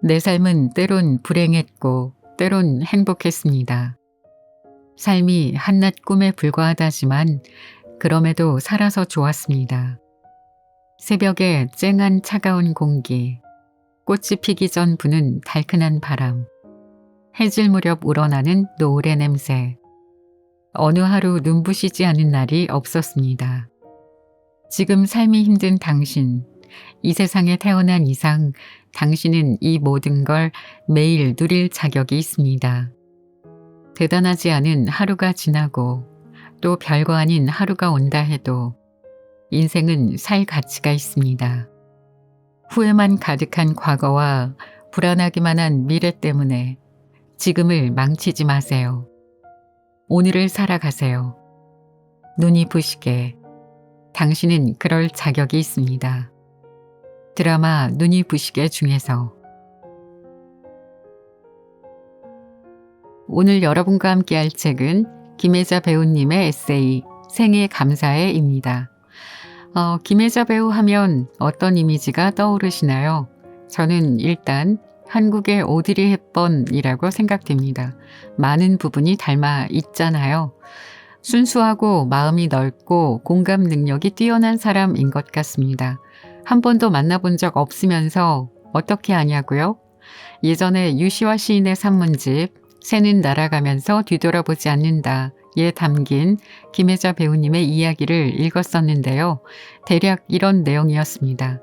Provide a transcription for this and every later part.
내 삶은 때론 불행했고 때론 행복했습니다. 삶이 한낱 꿈에 불과하다지만 그럼에도 살아서 좋았습니다. 새벽에 쨍한 차가운 공기, 꽃이 피기 전 부는 달큰한 바람, 해질 무렵 우러나는 노을의 냄새. 어느 하루 눈부시지 않은 날이 없었습니다. 지금 삶이 힘든 당신, 이 세상에 태어난 이상 당신은 이 모든 걸 매일 누릴 자격이 있습니다. 대단하지 않은 하루가 지나고 또 별거 아닌 하루가 온다 해도 인생은 살 가치가 있습니다. 후회만 가득한 과거와 불안하기만 한 미래 때문에 지금을 망치지 마세요. 오늘을 살아가세요. 눈이 부시게 당신은 그럴 자격이 있습니다. 드라마 눈이 부시게 중에서 오늘 여러분과 함께할 책은 김혜자 배우님의 에세이 생애 감사해입니다. 김혜자 배우 하면 어떤 이미지가 떠오르시나요? 저는 일단 한국의 오드리 헵번이라고 생각됩니다. 많은 부분이 닮아 있잖아요. 순수하고 마음이 넓고 공감 능력이 뛰어난 사람인 것 같습니다. 한 번도 만나본 적 없으면서 어떻게 아냐고요? 예전에 유시화 시인의 산문집 새는 날아가면서 뒤돌아보지 않는다에 담긴 김혜자 배우님의 이야기를 읽었었는데요. 대략 이런 내용이었습니다.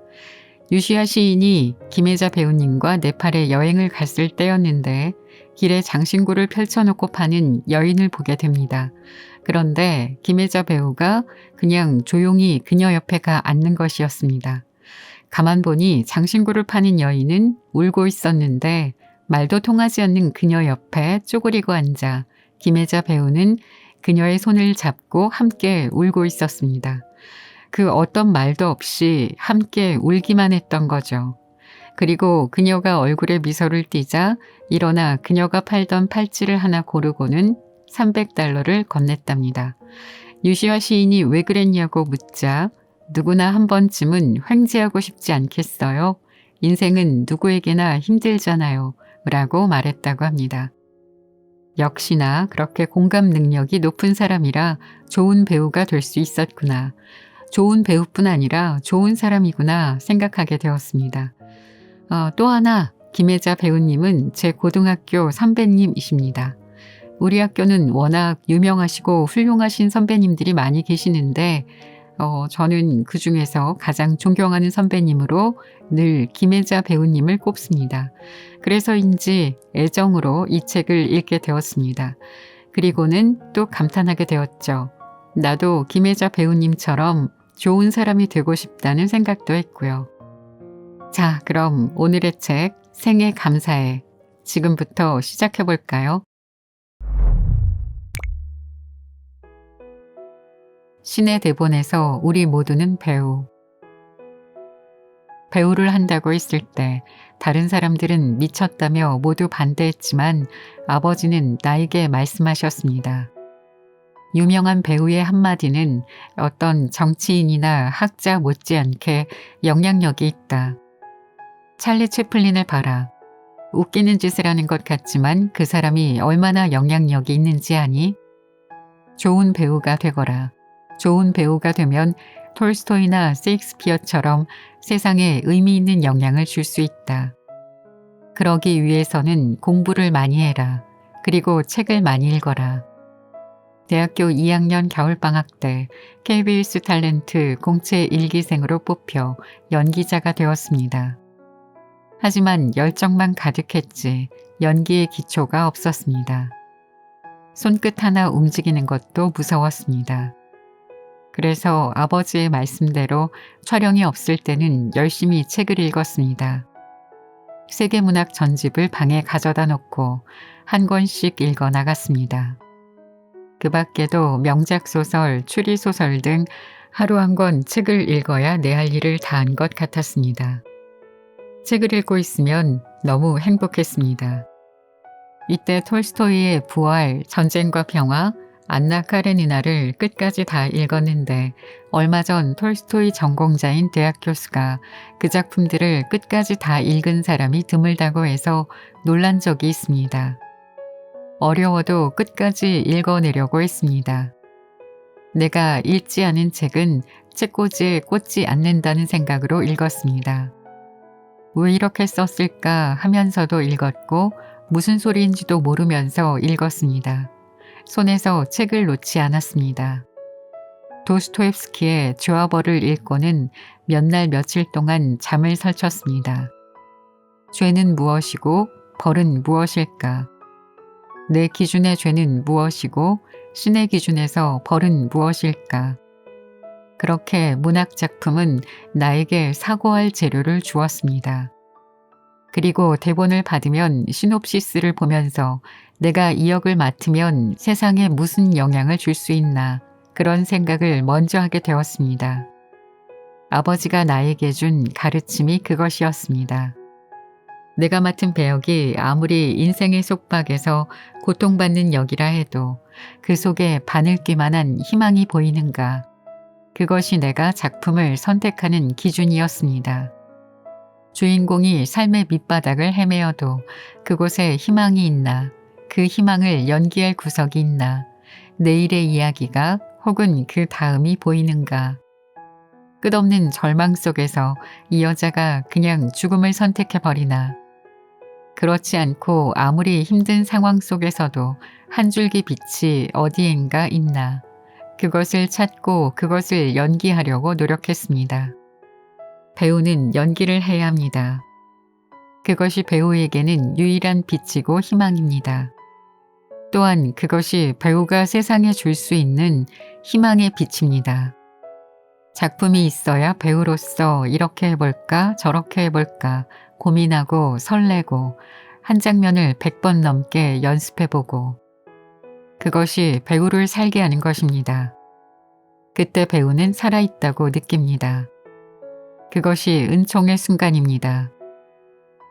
유시화 시인이 김혜자 배우님과 네팔에 여행을 갔을 때였는데 길에 장신구를 펼쳐놓고 파는 여인을 보게 됩니다. 그런데 김혜자 배우가 그냥 조용히 그녀 옆에 가 앉는 것이었습니다. 가만 보니 장신구를 파는 여인은 울고 있었는데 말도 통하지 않는 그녀 옆에 쪼그리고 앉아 김혜자 배우는 그녀의 손을 잡고 함께 울고 있었습니다. 그 어떤 말도 없이 함께 울기만 했던 거죠. 그리고 그녀가 얼굴에 미소를 띠자 일어나 그녀가 팔던 팔찌를 하나 고르고는 $300를 건넸답니다. 유시화 시인이 왜 그랬냐고 묻자 누구나 한 번쯤은 횡재하고 싶지 않겠어요? 인생은 누구에게나 힘들잖아요. 라고 말했다고 합니다. 역시나 그렇게 공감 능력이 높은 사람이라 좋은 배우가 될 수 있었구나. 좋은 배우뿐 아니라 좋은 사람이구나 생각하게 되었습니다. 또 하나 김혜자 배우님은 제 고등학교 선배님이십니다. 우리 학교는 워낙 유명하시고 훌륭하신 선배님들이 많이 계시는데 저는 그 중에서 가장 존경하는 선배님으로 늘 김혜자 배우님을 꼽습니다. 그래서인지 애정으로 이 책을 읽게 되었습니다. 그리고는 또 감탄하게 되었죠. 나도 김혜자 배우님처럼 좋은 사람이 되고 싶다는 생각도 했고요. 자, 그럼 오늘의 책 생애 감사해 지금부터 시작해 볼까요? 신의 대본에서 우리 모두는 배우. 배우를 한다고 했을 때 다른 사람들은 미쳤다며 모두 반대했지만 아버지는 나에게 말씀하셨습니다. 유명한 배우의 한마디는 어떤 정치인이나 학자 못지않게 영향력이 있다. 찰리 채플린을 봐라. 웃기는 짓을 하는 것 같지만 그 사람이 얼마나 영향력이 있는지 아니? 좋은 배우가 되거라. 좋은 배우가 되면 톨스토이나 세익스피어처럼 세상에 의미 있는 영향을 줄 수 있다. 그러기 위해서는 공부를 많이 해라. 그리고 책을 많이 읽어라. 대학교 2학년 겨울방학 때 KBS 탤런트 공채 1기생으로 뽑혀 연기자가 되었습니다. 하지만 열정만 가득했지 연기의 기초가 없었습니다. 손끝 하나 움직이는 것도 무서웠습니다. 그래서 아버지의 말씀대로 촬영이 없을 때는 열심히 책을 읽었습니다. 세계문학 전집을 방에 가져다 놓고 한 권씩 읽어 나갔습니다. 그 밖에도 명작 소설, 추리소설 등 하루 한 권 책을 읽어야 내 할 일을 다한 것 같았습니다. 책을 읽고 있으면 너무 행복했습니다. 이때 톨스토이의 부활, 전쟁과 평화, 안나 카레니나를 끝까지 다 읽었는데 얼마 전 톨스토이 전공자인 대학 교수가 그 작품들을 끝까지 다 읽은 사람이 드물다고 해서 놀란 적이 있습니다. 어려워도 끝까지 읽어내려고 했습니다. 내가 읽지 않은 책은 책꽂이에 꽂지 않는다는 생각으로 읽었습니다. 왜 이렇게 썼을까 하면서도 읽었고 무슨 소리인지도 모르면서 읽었습니다. 손에서 책을 놓지 않았습니다. 도스토옙스키의 죄와 벌을 읽고는 몇 날 며칠 동안 잠을 설쳤습니다. 죄는 무엇이고 벌은 무엇일까? 내 기준의 죄는 무엇이고 신의 기준에서 벌은 무엇일까? 그렇게 문학작품은 나에게 사고할 재료를 주었습니다. 그리고 대본을 받으면 시놉시스를 보면서 내가 이 역을 맡으면 세상에 무슨 영향을 줄 수 있나 그런 생각을 먼저 하게 되었습니다. 아버지가 나에게 준 가르침이 그것이었습니다. 내가 맡은 배역이 아무리 인생의 속박에서 고통받는 역이라 해도 그 속에 바늘길 만한 희망이 보이는가. 그것이 내가 작품을 선택하는 기준이었습니다. 주인공이 삶의 밑바닥을 헤매어도 그곳에 희망이 있나, 그 희망을 연기할 구석이 있나, 내일의 이야기가 혹은 그 다음이 보이는가. 끝없는 절망 속에서 이 여자가 그냥 죽음을 선택해버리나. 그렇지 않고 아무리 힘든 상황 속에서도 한 줄기 빛이 어디엔가 있나. 그것을 찾고 그것을 연기하려고 노력했습니다. 배우는 연기를 해야 합니다. 그것이 배우에게는 유일한 빛이고 희망입니다. 또한 그것이 배우가 세상에 줄 수 있는 희망의 빛입니다. 작품이 있어야 배우로서 이렇게 해볼까 저렇게 해볼까 고민하고 설레고 한 장면을 100번 넘게 연습해보고 그것이 배우를 살게 하는 것입니다. 그때 배우는 살아있다고 느낍니다. 그것이 은총의 순간입니다.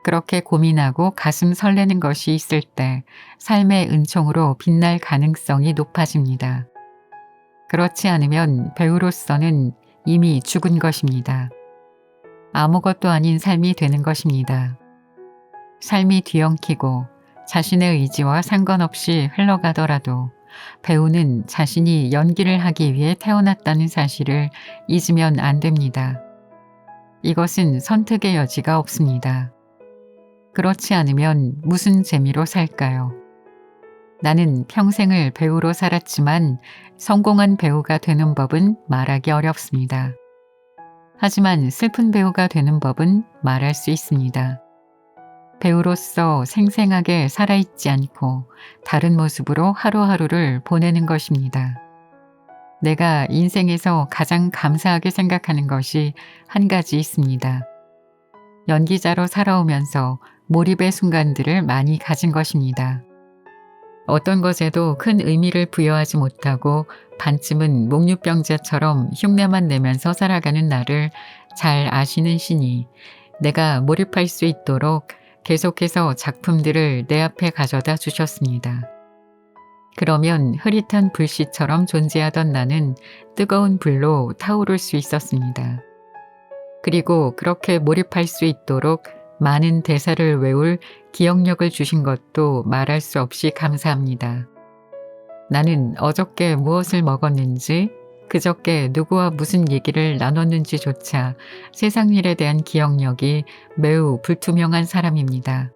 그렇게 고민하고 가슴 설레는 것이 있을 때 삶의 은총으로 빛날 가능성이 높아집니다. 그렇지 않으면 배우로서는 이미 죽은 것입니다. 아무것도 아닌 삶이 되는 것입니다. 삶이 뒤엉키고 자신의 의지와 상관없이 흘러가더라도 배우는 자신이 연기를 하기 위해 태어났다는 사실을 잊으면 안 됩니다. 이것은 선택의 여지가 없습니다. 그렇지 않으면 무슨 재미로 살까요? 나는 평생을 배우로 살았지만 성공한 배우가 되는 법은 말하기 어렵습니다. 하지만 슬픈 배우가 되는 법은 말할 수 있습니다. 배우로서 생생하게 살아있지 않고 다른 모습으로 하루하루를 보내는 것입니다. 내가 인생에서 가장 감사하게 생각하는 것이 한 가지 있습니다. 연기자로 살아오면서 몰입의 순간들을 많이 가진 것입니다. 어떤 것에도 큰 의미를 부여하지 못하고 반쯤은 목류병자처럼 흉내만 내면서 살아가는 나를 잘 아시는 신이 내가 몰입할 수 있도록 계속해서 작품들을 내 앞에 가져다 주셨습니다. 그러면 흐릿한 불씨처럼 존재하던 나는 뜨거운 불로 타오를 수 있었습니다. 그리고 그렇게 몰입할 수 있도록 많은 대사를 외울 기억력을 주신 것도 말할 수 없이 감사합니다. 나는 어저께 무엇을 먹었는지, 그저께 누구와 무슨 얘기를 나눴는지조차 세상 일에 대한 기억력이 매우 불투명한 사람입니다.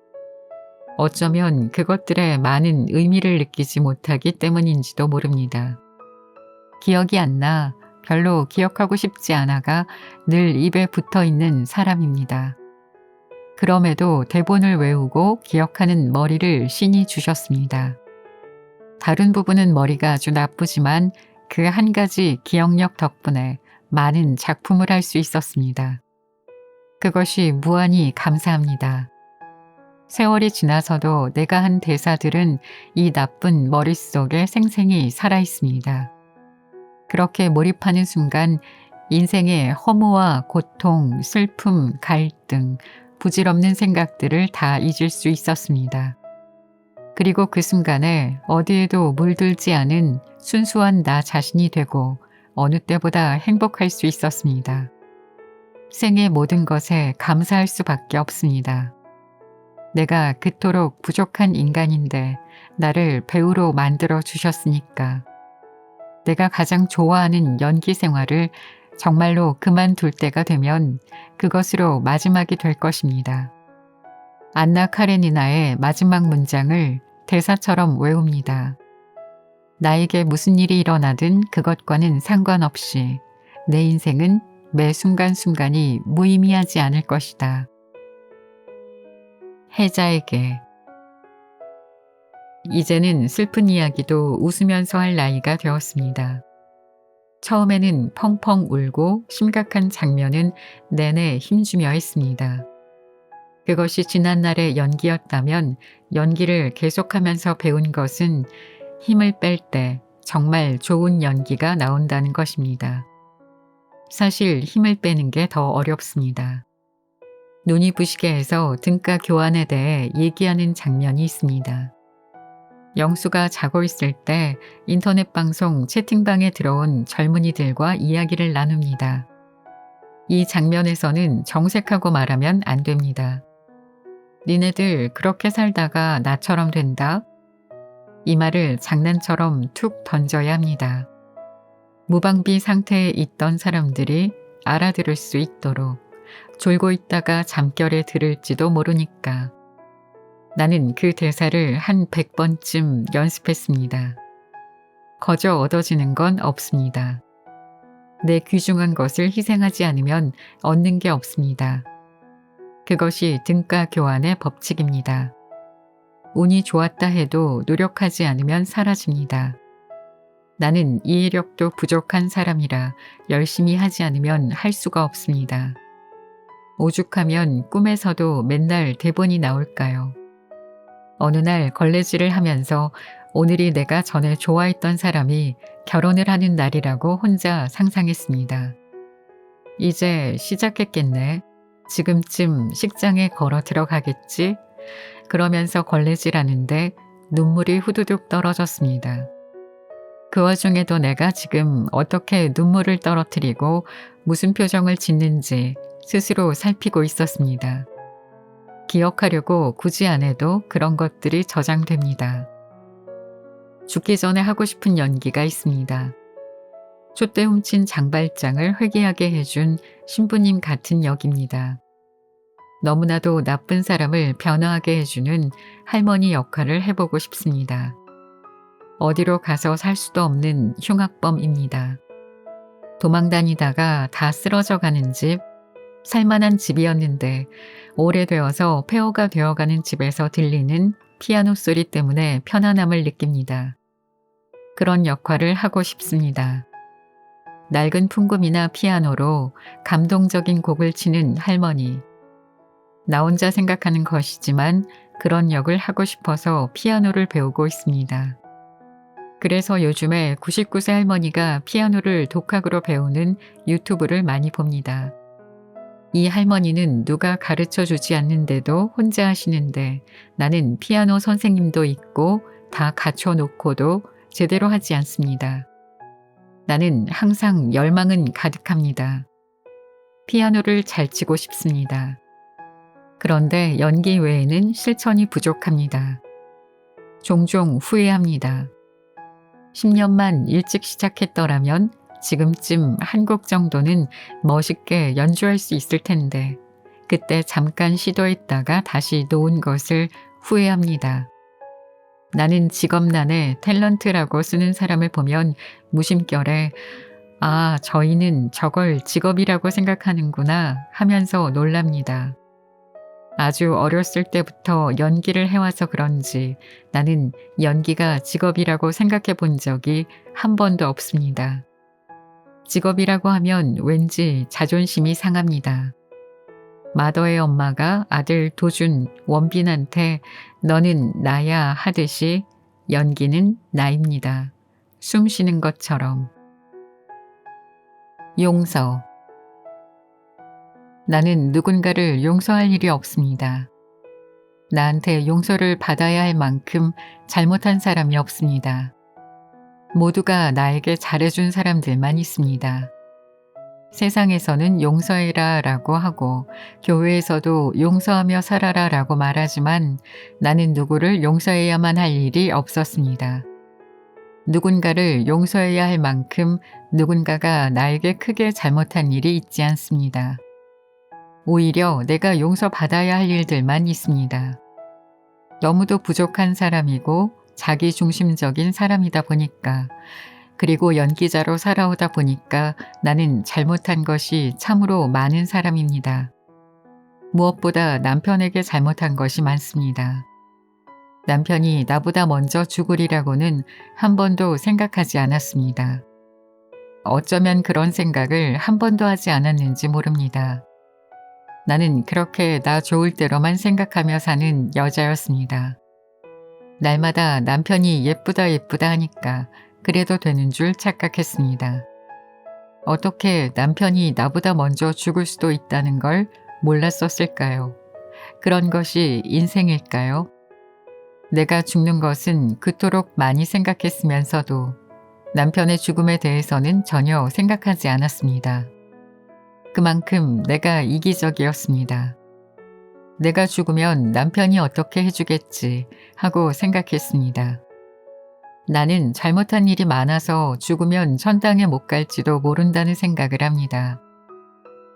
어쩌면 그것들에 많은 의미를 느끼지 못하기 때문인지도 모릅니다. 기억이 안 나, 별로 기억하고 싶지 않아가 늘 입에 붙어 있는 사람입니다. 그럼에도 대본을 외우고 기억하는 머리를 신이 주셨습니다. 다른 부분은 머리가 아주 나쁘지만 그 한 가지 기억력 덕분에 많은 작품을 할 수 있었습니다. 그것이 무한히 감사합니다. 세월이 지나서도 내가 한 대사들은 이 나쁜 머릿속에 생생히 살아있습니다. 그렇게 몰입하는 순간 인생의 허무와 고통, 슬픔, 갈등, 부질없는 생각들을 다 잊을 수 있었습니다. 그리고 그 순간에 어디에도 물들지 않은 순수한 나 자신이 되고 어느 때보다 행복할 수 있었습니다. 생의 모든 것에 감사할 수밖에 없습니다. 내가 그토록 부족한 인간인데 나를 배우로 만들어 주셨으니까. 내가 가장 좋아하는 연기 생활을 정말로 그만둘 때가 되면 그것으로 마지막이 될 것입니다. 안나 카레니나의 마지막 문장을 대사처럼 외웁니다. 나에게 무슨 일이 일어나든 그것과는 상관없이 내 인생은 매 순간순간이 무의미하지 않을 것이다. 해자에게. 이제는 슬픈 이야기도 웃으면서 할 나이가 되었습니다. 처음에는 펑펑 울고 심각한 장면은 내내 힘주며 했습니다. 그것이 지난날의 연기였다면 연기를 계속하면서 배운 것은 힘을 뺄 때 정말 좋은 연기가 나온다는 것입니다. 사실 힘을 빼는 게 더 어렵습니다. 눈이 부시게 해서 등가 교환에 대해 얘기하는 장면이 있습니다. 영수가 자고 있을 때 인터넷 방송 채팅방에 들어온 젊은이들과 이야기를 나눕니다. 이 장면에서는 정색하고 말하면 안 됩니다. 니네들 그렇게 살다가 나처럼 된다? 이 말을 장난처럼 툭 던져야 합니다. 무방비 상태에 있던 사람들이 알아들을 수 있도록 졸고 있다가 잠결에 들을지도 모르니까. 나는 그 대사를 한 100번쯤 연습했습니다. 거저 얻어지는 건 없습니다. 내 귀중한 것을 희생하지 않으면 얻는 게 없습니다. 그것이 등가 교환의 법칙입니다. 운이 좋았다 해도 노력하지 않으면 사라집니다. 나는 이해력도 부족한 사람이라 열심히 하지 않으면 할 수가 없습니다. 오죽하면 꿈에서도 맨날 대본이 나올까요? 어느 날 걸레질을 하면서 오늘이 내가 전에 좋아했던 사람이 결혼을 하는 날이라고 혼자 상상했습니다. 이제 시작했겠네. 지금쯤 식장에 걸어 들어가겠지? 그러면서 걸레질하는데 눈물이 후두둑 떨어졌습니다. 그 와중에도 내가 지금 어떻게 눈물을 떨어뜨리고 무슨 표정을 짓는지 스스로 살피고 있었습니다. 기억하려고 굳이 안 해도 그런 것들이 저장됩니다. 죽기 전에 하고 싶은 연기가 있습니다. 촛대 훔친 장발장을 회개하게 해준 신부님 같은 역입니다. 너무나도 나쁜 사람을 변화하게 해주는 할머니 역할을 해보고 싶습니다. 어디로 가서 살 수도 없는 흉악범입니다. 도망다니다가 다 쓰러져 가는 집, 살만한 집이었는데 오래되어서 폐허가 되어가는 집에서 들리는 피아노 소리 때문에 편안함을 느낍니다. 그런 역할을 하고 싶습니다. 낡은 풍금이나 피아노로 감동적인 곡을 치는 할머니. 나 혼자 생각하는 것이지만 그런 역을 하고 싶어서 피아노를 배우고 있습니다. 그래서 요즘에 99세 할머니가 피아노를 독학으로 배우는 유튜브를 많이 봅니다. 이 할머니는 누가 가르쳐 주지 않는데도 혼자 하시는데 나는 피아노 선생님도 있고 다 갖춰놓고도 제대로 하지 않습니다. 나는 항상 열망은 가득합니다. 피아노를 잘 치고 싶습니다. 그런데 연기 외에는 실천이 부족합니다. 종종 후회합니다. 10년만 일찍 시작했더라면 지금쯤 한 곡 정도는 멋있게 연주할 수 있을 텐데 그때 잠깐 시도했다가 다시 놓은 것을 후회합니다. 나는 직업란에 탤런트라고 쓰는 사람을 보면 무심결에 아, 저희는 저걸 직업이라고 생각하는구나 하면서 놀랍니다. 아주 어렸을 때부터 연기를 해와서 그런지 나는 연기가 직업이라고 생각해 본 적이 한 번도 없습니다. 직업이라고 하면 왠지 자존심이 상합니다. 마더의 엄마가 아들 도준, 원빈한테 너는 나야 하듯이 연기는 나입니다. 숨 쉬는 것처럼. 용서. 나는 누군가를 용서할 일이 없습니다. 나한테 용서를 받아야 할 만큼 잘못한 사람이 없습니다. 모두가 나에게 잘해준 사람들만 있습니다. 세상에서는 용서해라 라고 하고 교회에서도 용서하며 살아라 라고 말하지만 나는 누구를 용서해야만 할 일이 없었습니다. 누군가를 용서해야 할 만큼 누군가가 나에게 크게 잘못한 일이 있지 않습니다. 오히려 내가 용서받아야 할 일들만 있습니다. 너무도 부족한 사람이고 자기중심적인 사람이다 보니까, 그리고 연기자로 살아오다 보니까 나는 잘못한 것이 참으로 많은 사람입니다. 무엇보다 남편에게 잘못한 것이 많습니다. 남편이 나보다 먼저 죽으리라고는 한 번도 생각하지 않았습니다. 어쩌면 그런 생각을 한 번도 하지 않았는지 모릅니다. 나는 그렇게 나 좋을 대로만 생각하며 사는 여자였습니다. 날마다 남편이 예쁘다 예쁘다 하니까 그래도 되는 줄 착각했습니다. 어떻게 남편이 나보다 먼저 죽을 수도 있다는 걸 몰랐었을까요? 그런 것이 인생일까요? 내가 죽는 것은 그토록 많이 생각했으면서도 남편의 죽음에 대해서는 전혀 생각하지 않았습니다. 그만큼 내가 이기적이었습니다. 내가 죽으면 남편이 어떻게 해주겠지 하고 생각했습니다. 나는 잘못한 일이 많아서 죽으면 천당에 못 갈지도 모른다는 생각을 합니다.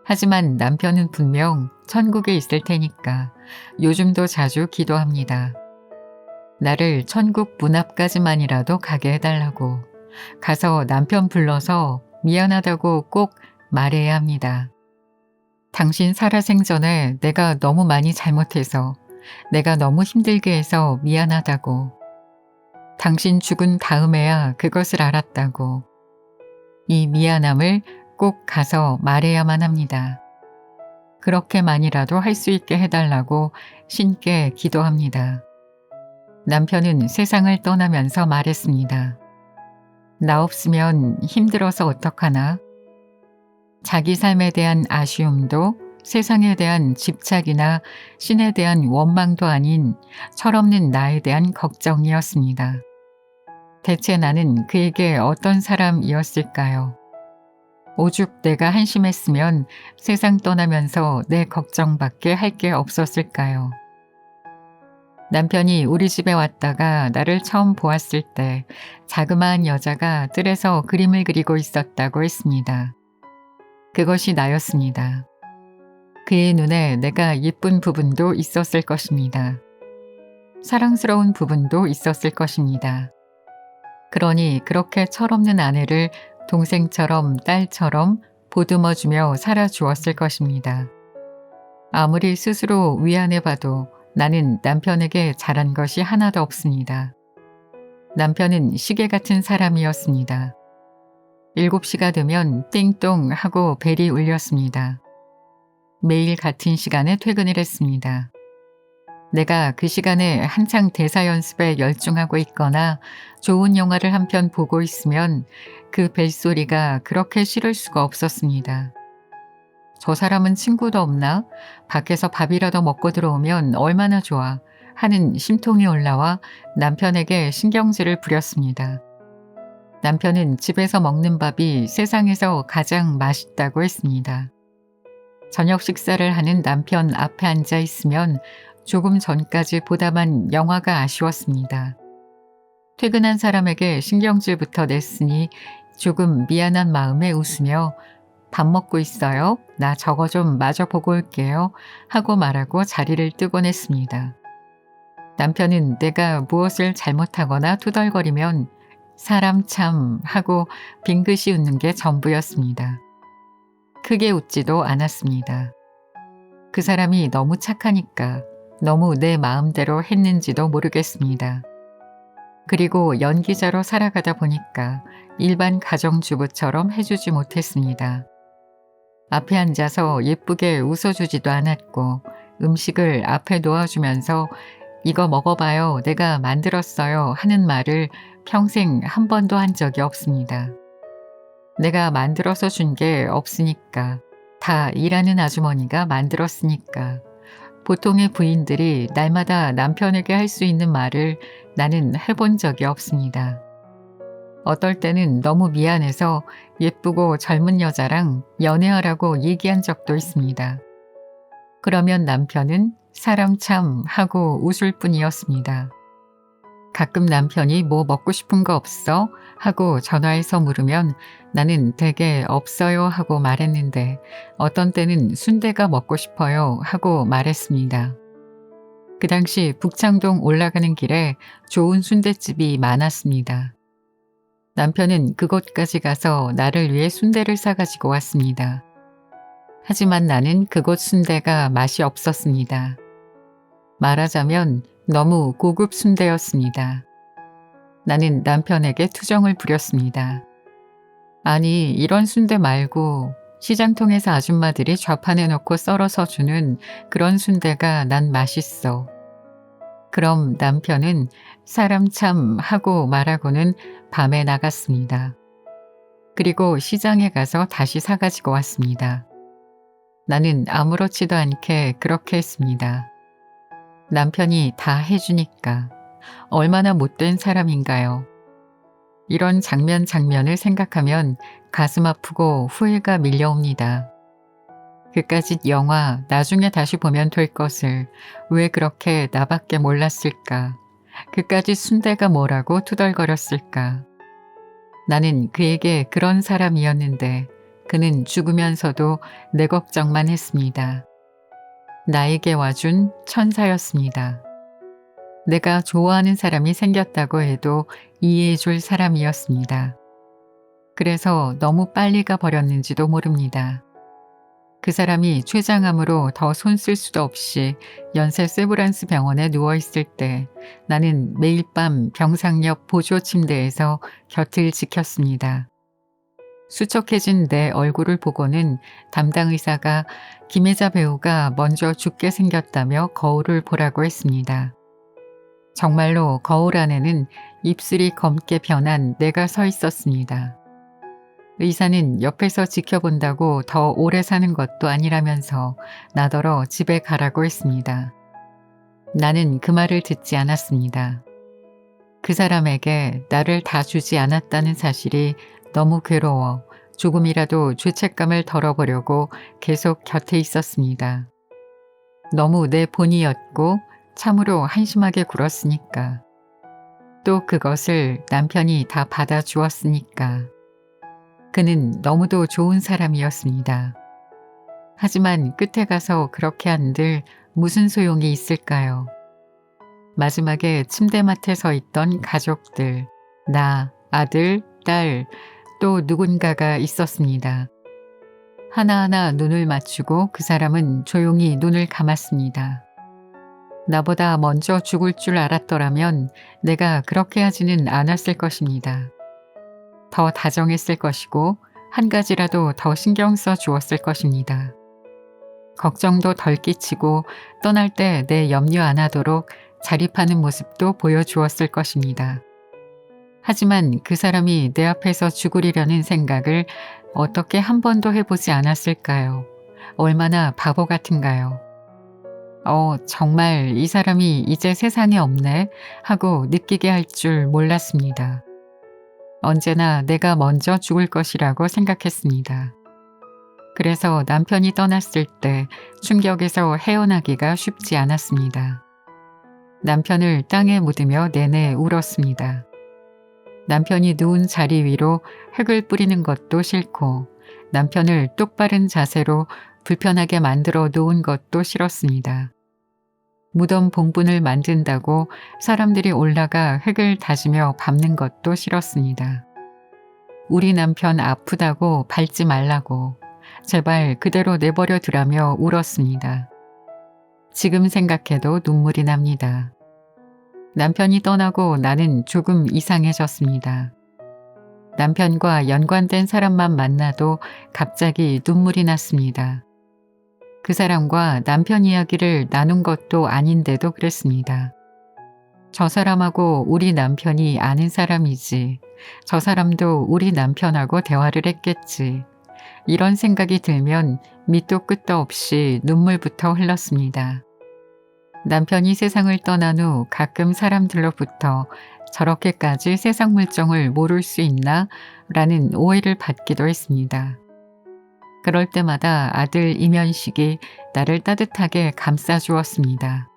하지만 남편은 분명 천국에 있을 테니까 요즘도 자주 기도합니다. 나를 천국 문 앞까지만이라도 가게 해달라고, 가서 남편 불러서 미안하다고 꼭 말해야 합니다. 당신 살아생전에 내가 너무 많이 잘못해서, 내가 너무 힘들게 해서 미안하다고, 당신 죽은 다음에야 그것을 알았다고, 이 미안함을 꼭 가서 말해야만 합니다. 그렇게만이라도 할 수 있게 해달라고 신께 기도합니다. 남편은 세상을 떠나면서 말했습니다. 나 없으면 힘들어서 어떡하나? 자기 삶에 대한 아쉬움도 세상에 대한 집착이나 신에 대한 원망도 아닌 철없는 나에 대한 걱정이었습니다. 대체 나는 그에게 어떤 사람이었을까요? 오죽 내가 한심했으면 세상 떠나면서 내 걱정밖에 할 게 없었을까요? 남편이 우리 집에 왔다가 나를 처음 보았을 때 자그마한 여자가 뜰에서 그림을 그리고 있었다고 했습니다. 그것이 나였습니다. 그의 눈에 내가 예쁜 부분도 있었을 것입니다. 사랑스러운 부분도 있었을 것입니다. 그러니 그렇게 철없는 아내를 동생처럼 딸처럼 보듬어주며 살아주었을 것입니다. 아무리 스스로 위안해봐도 나는 남편에게 잘한 것이 하나도 없습니다. 남편은 시계 같은 사람이었습니다. 7시가 되면 띵동 하고 벨이 울렸습니다. 매일 같은 시간에 퇴근을 했습니다. 내가 그 시간에 한창 대사 연습에 열중하고 있거나 좋은 영화를 한 편 보고 있으면 그 벨소리가 그렇게 싫을 수가 없었습니다. 저 사람은 친구도 없나? 밖에서 밥이라도 먹고 들어오면 얼마나 좋아 하는 심통이 올라와 남편에게 신경질을 부렸습니다. 남편은 집에서 먹는 밥이 세상에서 가장 맛있다고 했습니다. 저녁 식사를 하는 남편 앞에 앉아 있으면 조금 전까지 보다만 영화가 아쉬웠습니다. 퇴근한 사람에게 신경질부터 냈으니 조금 미안한 마음에 웃으며 밥 먹고 있어요? 나 저거 좀 마저 보고 올게요. 하고 말하고 자리를 뜨곤 했습니다. 남편은 내가 무엇을 잘못하거나 투덜거리면 사람 참 하고 빙긋이 웃는 게 전부였습니다. 크게 웃지도 않았습니다. 그 사람이 너무 착하니까 너무 내 마음대로 했는지도 모르겠습니다. 그리고 연기자로 살아가다 보니까 일반 가정주부처럼 해주지 못했습니다. 앞에 앉아서 예쁘게 웃어주지도 않았고 음식을 앞에 놓아주면서 이거 먹어봐요, 내가 만들었어요 하는 말을 평생 한 번도 한 적이 없습니다. 내가 만들어서 준 게 없으니까, 다 일하는 아주머니가 만들었으니까, 보통의 부인들이 날마다 남편에게 할 수 있는 말을 나는 해본 적이 없습니다. 어떨 때는 너무 미안해서 예쁘고 젊은 여자랑 연애하라고 얘기한 적도 있습니다. 그러면 남편은 사람 참 하고 웃을 뿐이었습니다. 가끔 남편이 뭐 먹고 싶은 거 없어? 하고 전화해서 물으면 나는 대개 없어요 하고 말했는데 어떤 때는 순대가 먹고 싶어요 하고 말했습니다. 그 당시 북창동 올라가는 길에 좋은 순대집이 많았습니다. 남편은 그곳까지 가서 나를 위해 순대를 사가지고 왔습니다. 하지만 나는 그곳 순대가 맛이 없었습니다. 말하자면 너무 고급 순대였습니다. 나는 남편에게 투정을 부렸습니다. 아니, 이런 순대 말고 시장통에서 아줌마들이 좌판에 놓고 썰어서 주는 그런 순대가 난 맛있어. 그럼 남편은 사람 참 하고 말하고는 밤에 나갔습니다. 그리고 시장에 가서 다시 사가지고 왔습니다. 나는 아무렇지도 않게 그렇게 했습니다. 남편이 다 해주니까 얼마나 못된 사람인가요? 이런 장면을 생각하면 가슴 아프고 후회가 밀려옵니다. 그까짓 영화 나중에 다시 보면 될 것을 왜 그렇게 나밖에 몰랐을까? 그까짓 순대가 뭐라고 투덜거렸을까? 나는 그에게 그런 사람이었는데 그는 죽으면서도 내 걱정만 했습니다. 나에게 와준 천사였습니다. 내가 좋아하는 사람이 생겼다고 해도 이해해줄 사람이었습니다. 그래서 너무 빨리 가버렸는지도 모릅니다. 그 사람이 췌장암으로 더 손 쓸 수도 없이 연세 세브란스 병원에 누워있을 때 나는 매일 밤 병상옆 보조 침대에서 곁을 지켰습니다. 수척해진 내 얼굴을 보고는 담당 의사가 김혜자 배우가 먼저 죽게 생겼다며 거울을 보라고 했습니다. 정말로 거울 안에는 입술이 검게 변한 내가 서 있었습니다. 의사는 옆에서 지켜본다고 더 오래 사는 것도 아니라면서 나더러 집에 가라고 했습니다. 나는 그 말을 듣지 않았습니다. 그 사람에게 나를 다 주지 않았다는 사실이 너무 괴로워 조금이라도 죄책감을 덜어보려고 계속 곁에 있었습니다. 너무 내 본이었고 참으로 한심하게 굴었으니까. 또 그것을 남편이 다 받아주었으니까. 그는 너무도 좋은 사람이었습니다. 하지만 끝에 가서 그렇게 한들 무슨 소용이 있을까요? 마지막에 침대맡에 서 있던 가족들, 나, 아들, 딸, 또 누군가가 있었습니다. 하나하나 눈을 맞추고 그 사람은 조용히 눈을 감았습니다. 나보다 먼저 죽을 줄 알았더라면 내가 그렇게 하지는 않았을 것입니다. 더 다정했을 것이고 한 가지라도 더 신경 써 주었을 것입니다. 걱정도 덜 끼치고 떠날 때 내 염려 안 하도록 자립하는 모습도 보여주었을 것입니다. 하지만 그 사람이 내 앞에서 죽으리려는 생각을 어떻게 한 번도 해보지 않았을까요? 얼마나 바보 같은가요? 정말 이 사람이 이제 세상에 없네 하고 느끼게 할 줄 몰랐습니다. 언제나 내가 먼저 죽을 것이라고 생각했습니다. 그래서 남편이 떠났을 때 충격에서 헤어나기가 쉽지 않았습니다. 남편을 땅에 묻으며 내내 울었습니다. 남편이 누운 자리 위로 흙을 뿌리는 것도 싫고 남편을 똑바른 자세로 불편하게 만들어 놓은 것도 싫었습니다. 무덤 봉분을 만든다고 사람들이 올라가 흙을 다지며 밟는 것도 싫었습니다. 우리 남편 아프다고 밟지 말라고 제발 그대로 내버려 두라며 울었습니다. 지금 생각해도 눈물이 납니다. 남편이 떠나고 나는 조금 이상해졌습니다. 남편과 연관된 사람만 만나도 갑자기 눈물이 났습니다. 그 사람과 남편 이야기를 나눈 것도 아닌데도 그랬습니다. 저 사람하고 우리 남편이 아는 사람이지. 저 사람도 우리 남편하고 대화를 했겠지. 이런 생각이 들면 밑도 끝도 없이 눈물부터 흘렀습니다. 남편이 세상을 떠난 후 가끔 사람들로부터 저렇게까지 세상 물정을 모를 수 있나? 라는 오해를 받기도 했습니다. 그럴 때마다 아들 이면식이 나를 따뜻하게 감싸주었습니다.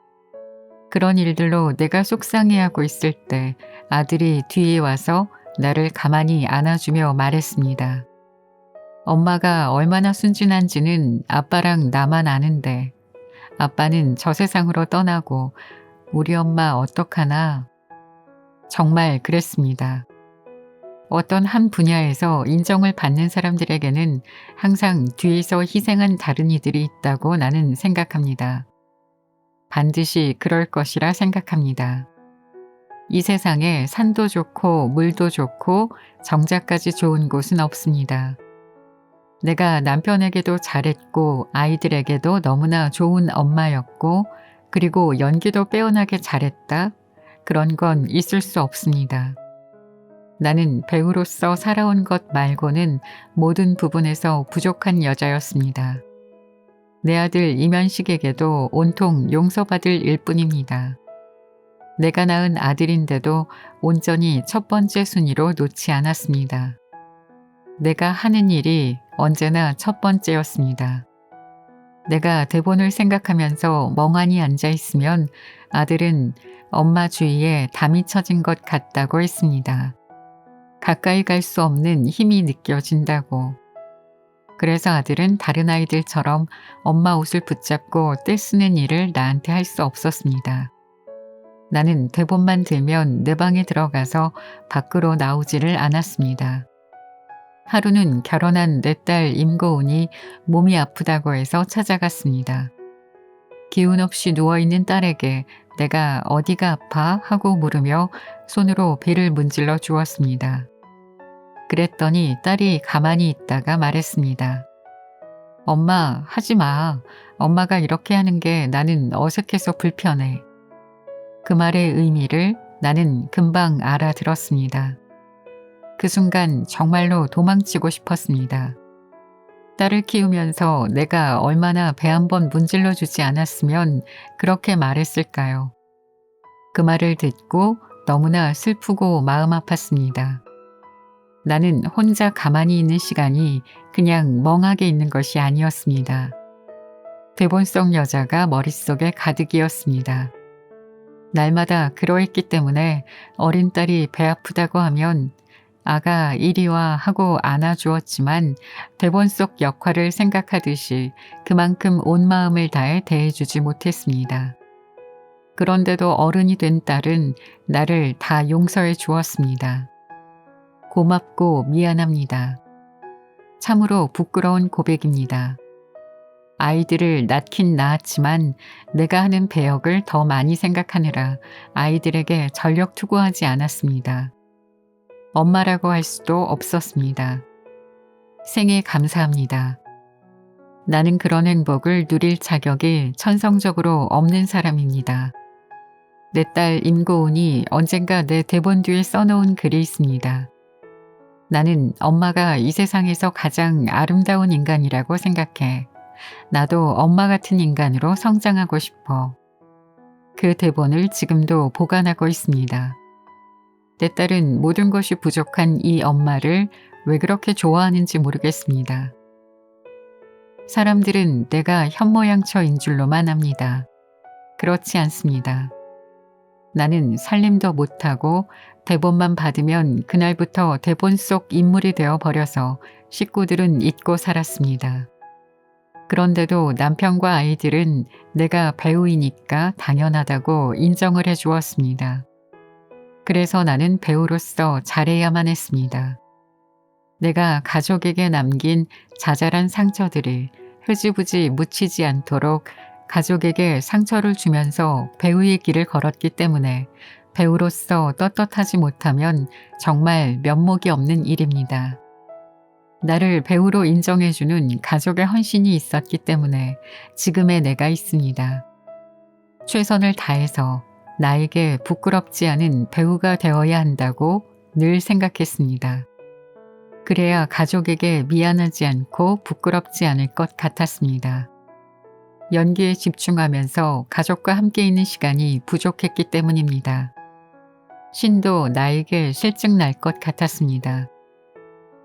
그런 일들로 내가 속상해하고 있을 때 아들이 뒤에 와서 나를 가만히 안아주며 말했습니다. 엄마가 얼마나 순진한지는 아빠랑 나만 아는데 아빠는 저 세상으로 떠나고 우리 엄마 어떡하나. 정말 그랬습니다. 어떤 한 분야에서 인정을 받는 사람들에게는 항상 뒤에서 희생한 다른 이들이 있다고 나는 생각합니다. 반드시 그럴 것이라 생각합니다. 이 세상에 산도 좋고 물도 좋고 정자까지 좋은 곳은 없습니다. 내가 남편에게도 잘했고 아이들에게도 너무나 좋은 엄마였고 그리고 연기도 빼어나게 잘했다. 그런 건 있을 수 없습니다. 나는 배우로서 살아온 것 말고는 모든 부분에서 부족한 여자였습니다. 내 아들 이면식에게도 온통 용서받을 일뿐입니다. 내가 낳은 아들인데도 온전히 첫 번째 순위로 놓지 않았습니다. 내가 하는 일이 언제나 첫 번째였습니다. 내가 대본을 생각하면서 멍하니 앉아 있으면 아들은 엄마 주위에 담이 쳐진 것 같다고 했습니다. 가까이 갈 수 없는 힘이 느껴진다고. 그래서 아들은 다른 아이들처럼 엄마 옷을 붙잡고 떼쓰는 일을 나한테 할 수 없었습니다. 나는 대본만 들면 내 방에 들어가서 밖으로 나오지를 않았습니다. 하루는 결혼한 내 딸 임고은이 몸이 아프다고 해서 찾아갔습니다. 기운 없이 누워있는 딸에게 내가 어디가 아파? 하고 물으며 손으로 배를 문질러 주었습니다. 그랬더니 딸이 가만히 있다가 말했습니다. 엄마, 하지 마. 엄마가 이렇게 하는 게 나는 어색해서 불편해. 그 말의 의미를 나는 금방 알아들었습니다. 그 순간 정말로 도망치고 싶었습니다. 딸을 키우면서 내가 얼마나 배 한 번 문질러 주지 않았으면 그렇게 말했을까요? 그 말을 듣고 너무나 슬프고 마음 아팠습니다. 나는 혼자 가만히 있는 시간이 그냥 멍하게 있는 것이 아니었습니다. 대본 속 여자가 머릿속에 가득이었습니다. 날마다 그러했기 때문에 어린 딸이 배 아프다고 하면 아가 이리 와 하고 안아주었지만 대본 속 역할을 생각하듯이 그만큼 온 마음을 다해 대해주지 못했습니다. 그런데도 어른이 된 딸은 나를 다 용서해 주었습니다. 고맙고 미안합니다. 참으로 부끄러운 고백입니다. 아이들을 낳긴 낳았지만 내가 하는 배역을 더 많이 생각하느라 아이들에게 전력 투구하지 않았습니다. 엄마라고 할 수도 없었습니다. 생에 감사합니다. 나는 그런 행복을 누릴 자격이 천성적으로 없는 사람입니다. 내 딸 임고은이 언젠가 내 대본 뒤에 써놓은 글이 있습니다. 나는 엄마가 이 세상에서 가장 아름다운 인간이라고 생각해. 나도 엄마 같은 인간으로 성장하고 싶어. 그 대본을 지금도 보관하고 있습니다. 내 딸은 모든 것이 부족한 이 엄마를 왜 그렇게 좋아하는지 모르겠습니다. 사람들은 내가 현모양처인 줄로만 압니다. 그렇지 않습니다. 나는 살림도 못하고 대본만 받으면 그날부터 대본 속 인물이 되어 버려서 식구들은 잊고 살았습니다. 그런데도 남편과 아이들은 내가 배우이니까 당연하다고 인정을 해주었습니다. 그래서 나는 배우로서 잘해야만 했습니다. 내가 가족에게 남긴 자잘한 상처들을 흐지부지 묻히지 않도록 가족에게 상처를 주면서 배우의 길을 걸었기 때문에 배우로서 떳떳하지 못하면 정말 면목이 없는 일입니다. 나를 배우로 인정해주는 가족의 헌신이 있었기 때문에 지금의 내가 있습니다. 최선을 다해서 나에게 부끄럽지 않은 배우가 되어야 한다고 늘 생각했습니다. 그래야 가족에게 미안하지 않고 부끄럽지 않을 것 같았습니다. 연기에 집중하면서 가족과 함께 있는 시간이 부족했기 때문입니다. 신도 나에게 실증 날 것 같았습니다.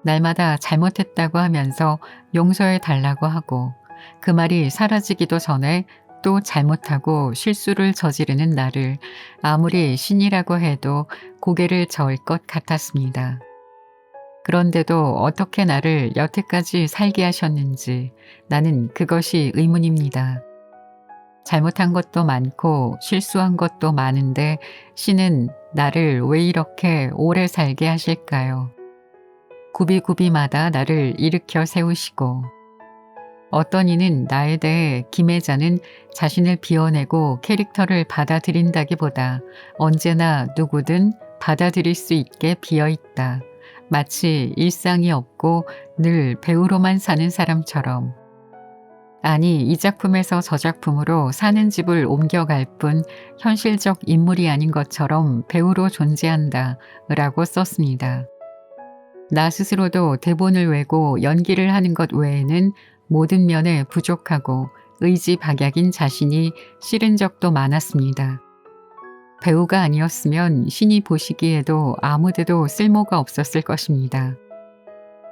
날마다 잘못했다고 하면서 용서해 달라고 하고 그 말이 사라지기도 전에 또 잘못하고 실수를 저지르는 나를 아무리 신이라고 해도 고개를 저을 것 같았습니다. 그런데도 어떻게 나를 여태까지 살게 하셨는지 나는 그것이 의문입니다. 잘못한 것도 많고 실수한 것도 많은데 신은 나를 왜 이렇게 오래 살게 하실까요? 굽이굽이마다 나를 일으켜 세우시고 어떤 이는 나에 대해 김혜자는 자신을 비워내고 캐릭터를 받아들인다기보다 언제나 누구든 받아들일 수 있게 비어있다. 마치 일상이 없고 늘 배우로만 사는 사람처럼. 아니, 이 작품에서 저 작품으로 사는 집을 옮겨갈 뿐 현실적 인물이 아닌 것처럼 배우로 존재한다 라고 썼습니다. 나 스스로도 대본을 외고 연기를 하는 것 외에는 모든 면에 부족하고 의지박약인 자신이 싫은 적도 많았습니다. 배우가 아니었으면 신이 보시기에도 아무데도 쓸모가 없었을 것입니다.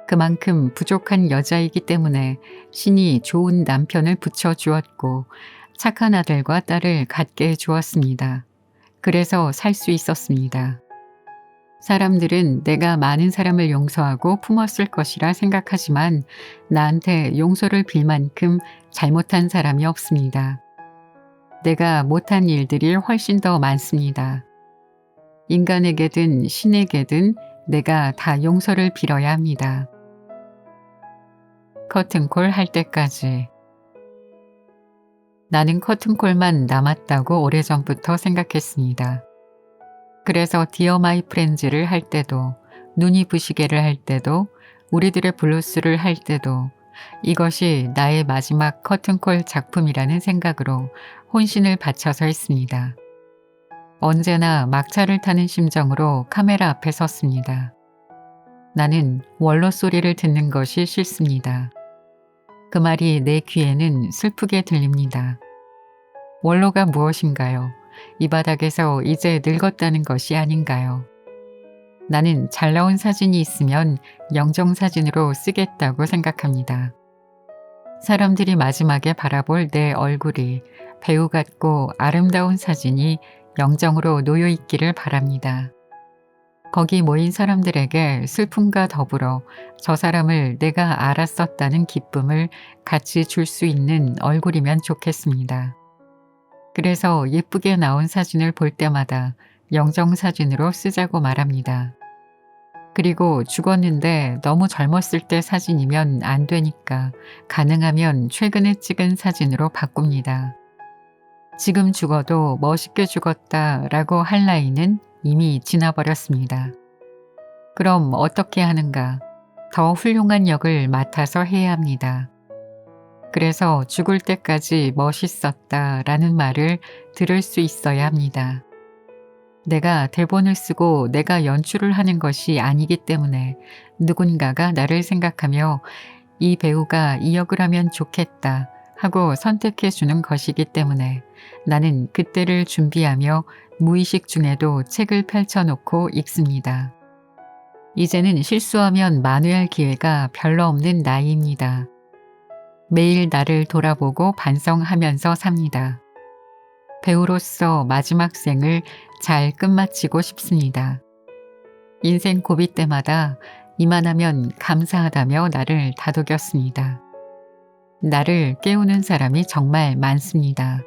그만큼 부족한 여자이기 때문에 신이 좋은 남편을 붙여주었고 착한 아들과 딸을 갖게 해주었습니다. 그래서 살 수 있었습니다. 사람들은 내가 많은 사람을 용서하고 품었을 것이라 생각하지만 나한테 용서를 빌 만큼 잘못한 사람이 없습니다. 내가 못한 일들이 훨씬 더 많습니다. 인간에게든 신에게든 내가 다 용서를 빌어야 합니다. 커튼콜 할 때까지. 나는 커튼콜만 남았다고 오래전부터 생각했습니다. 그래서 디어 마이 프렌즈를 할 때도, 눈이 부시게를 할 때도, 우리들의 블루스를 할 때도 이것이 나의 마지막 커튼콜 작품이라는 생각으로 혼신을 바쳐서 했습니다. 언제나 막차를 타는 심정으로 카메라 앞에 섰습니다. 나는 원로 소리를 듣는 것이 싫습니다. 그 말이 내 귀에는 슬프게 들립니다. 원로가 무엇인가요? 이 바닥에서 이제 늙었다는 것이 아닌가요? 나는 잘 나온 사진이 있으면 영정사진으로 쓰겠다고 생각합니다. 사람들이 마지막에 바라볼 내 얼굴이 배우 같고 아름다운 사진이 영정으로 놓여있기를 바랍니다. 거기 모인 사람들에게 슬픔과 더불어 저 사람을 내가 알았었다는 기쁨을 같이 줄 수 있는 얼굴이면 좋겠습니다. 그래서 예쁘게 나온 사진을 볼 때마다 영정사진으로 쓰자고 말합니다. 그리고 죽었는데 너무 젊었을 때 사진이면 안 되니까 가능하면 최근에 찍은 사진으로 바꿉니다. 지금 죽어도 멋있게 죽었다라고 할 나이는 이미 지나버렸습니다. 그럼 어떻게 하는가? 더 훌륭한 역을 맡아서 해야 합니다. 그래서 죽을 때까지 멋있었다라는 말을 들을 수 있어야 합니다. 내가 대본을 쓰고 내가 연출을 하는 것이 아니기 때문에 누군가가 나를 생각하며 이 배우가 이 역을 하면 좋겠다 하고 선택해 주는 것이기 때문에 나는 그때를 준비하며 무의식 중에도 책을 펼쳐놓고 읽습니다. 이제는 실수하면 만회할 기회가 별로 없는 나이입니다. 매일 나를 돌아보고 반성하면서 삽니다. 배우로서 마지막 생을 잘 끝마치고 싶습니다. 인생 고비 때마다 이만하면 감사하다며 나를 다독였습니다. 나를 깨우는 사람이 정말 많습니다.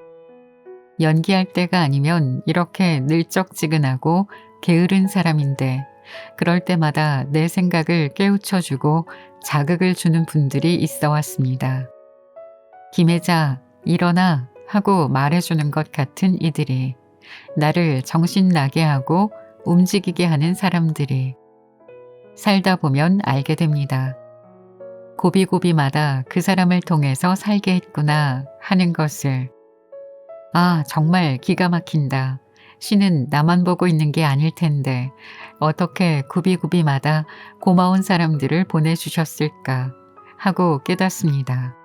연기할 때가 아니면 이렇게 늘적지근하고 게으른 사람인데 그럴 때마다 내 생각을 깨우쳐주고 자극을 주는 분들이 있어 왔습니다. 김혜자, 일어나 하고 말해주는 것 같은 이들이, 나를 정신나게 하고 움직이게 하는 사람들이 살다 보면 알게 됩니다. 고비고비마다 그 사람을 통해서 살게 했구나 하는 것을. 아, 정말 기가 막힌다. 신은 나만 보고 있는 게 아닐 텐데 어떻게 구비구비마다 고마운 사람들을 보내주셨을까 하고 깨닫습니다.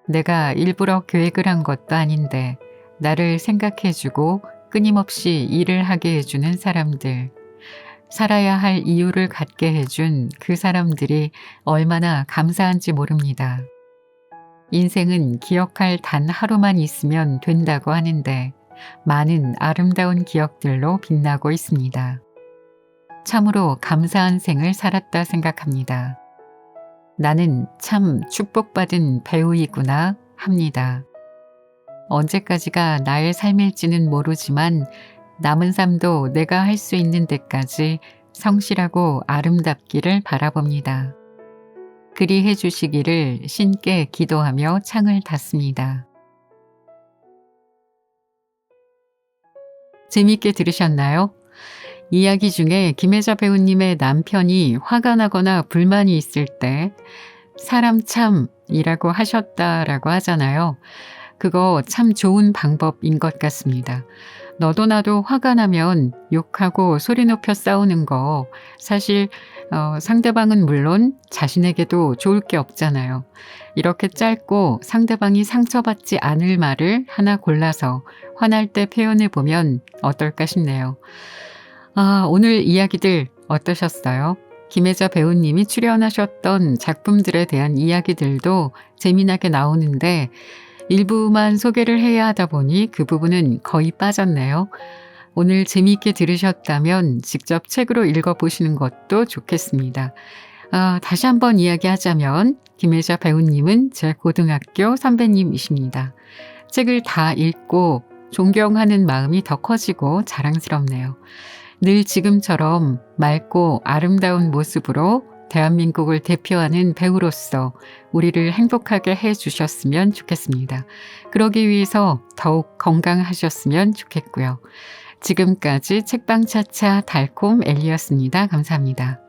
내가 일부러 계획을 한 것도 아닌데 나를 생각해주고 끊임없이 일을 하게 해주는 사람들, 살아야 할 이유를 갖게 해준 그 사람들이 얼마나 감사한지 모릅니다. 인생은 기억할 단 하루만 있으면 된다고 하는데 많은 아름다운 기억들로 빛나고 있습니다. 참으로 감사한 생을 살았다 생각합니다. 나는 참 축복받은 배우이구나 합니다. 언제까지가 나의 삶일지는 모르지만 남은 삶도 내가 할 수 있는 데까지 성실하고 아름답기를 바라봅니다. 그리 해주시기를 신께 기도하며 창을 닫습니다. 재미있게 들으셨나요? 이야기 중에 김혜자 배우님의 남편이 화가 나거나 불만이 있을 때 사람 참이라고 하셨다라고 하잖아요. 그거 참 좋은 방법인 것 같습니다. 너도 나도 화가 나면 욕하고 소리 높여 싸우는 거 사실 상대방은 물론 자신에게도 좋을 게 없잖아요. 이렇게 짧고 상대방이 상처받지 않을 말을 하나 골라서 화날 때 표현해 보면 어떨까 싶네요. 오늘 이야기들 어떠셨어요? 김혜자 배우님이 출연하셨던 작품들에 대한 이야기들도 재미나게 나오는데 일부만 소개를 해야 하다 보니 그 부분은 거의 빠졌네요. 오늘 재미있게 들으셨다면 직접 책으로 읽어보시는 것도 좋겠습니다. 다시 한번 이야기하자면 김혜자 배우님은 제 고등학교 선배님이십니다. 책을 다 읽고 존경하는 마음이 더 커지고 자랑스럽네요. 늘 지금처럼 맑고 아름다운 모습으로 대한민국을 대표하는 배우로서 우리를 행복하게 해주셨으면 좋겠습니다. 그러기 위해서 더욱 건강하셨으면 좋겠고요. 지금까지 책방차차 달콤 엘리였습니다. 감사합니다.